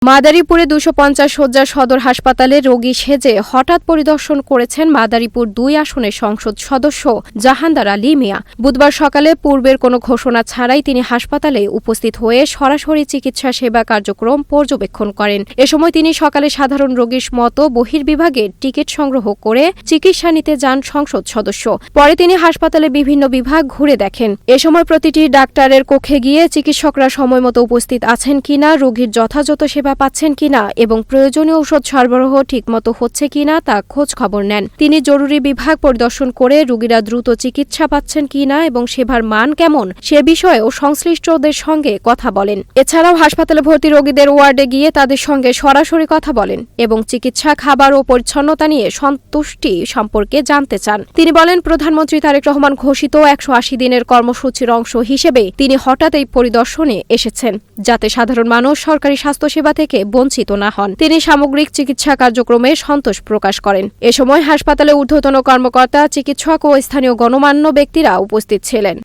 মাদারীপুরে ২৫০ শয্যার সদর হাসপাতালে রোগী সেজে হঠাৎ পরিদর্শন করেছেন মাদারীপুর ২ আসনের সংসদ সদস্য জাহানদার আলী মিয়া। বুধবার সকালে পূর্বের কোনো ঘোষণা ছাড়াই তিনি হাসপাতালে উপস্থিত হয়ে সরাসরি চিকিৎসা সেবা কার্যক্রম পর্যবেক্ষণ করেন। এ সময় তিনি সকালে সাধারণ রোগীর মতো বহির্বিভাগে টিকিট সংগ্রহ করে চিকিৎসা নিতে যান সংসদ সদস্য। পরে তিনি হাসপাতালে বিভিন্ন বিভাগ ঘুরে দেখেন। এ সময় প্রতিটি ডাক্তারের কক্ষে গিয়ে চিকিৎসকরা সময়মতো উপস্থিত আছেন কিনা, রোগীর যথাযথ সেবা পাচ্ছেন কিনা এবং প্রয়োজনীয় ঔষধ সরবরাহ ঠিকমতো হচ্ছে কিনা তা খোঁজ খবর নেন। তিনি জরুরি বিভাগ পরিদর্শন করে রোগীরা দ্রুত চিকিৎসা পাচ্ছেন কিনা এবং সেবার মান কেমন সে বিষয়েও সংশ্লিষ্টদের সঙ্গে কথা বলেন। এছাড়াও হাসপাতালে ভর্তি রোগীদের ওয়ার্ডে গিয়ে তাদের সঙ্গে সরাসরি কথা বলেন এবং চিকিৎসা, খাবার ও পরিচ্ছন্নতা নিয়ে সন্তুষ্টি সম্পর্কে জানতে চান। তিনি বলেন, প্রধানমন্ত্রী তারেক রহমান ঘোষিত ১৮০ দিনের কর্মসূচির অংশ হিসেবে তিনি হঠাৎ এই পরিদর্শনে এসেছেন, যাতে সাধারণ মানুষ সরকারি স্বাস্থ্যসেবা থেকে বঞ্চিত না হন। তিনি সামগ্রিক চিকিৎসা কার্যক্রমে সন্তোষ প্রকাশ করেন। এ সময় হাসপাতালে ঊর্ধ্বতন কর্মকর্তা, চিকিৎসক ও স্থানীয় গণমান্য ব্যক্তিরা উপস্থিত ছিলেন।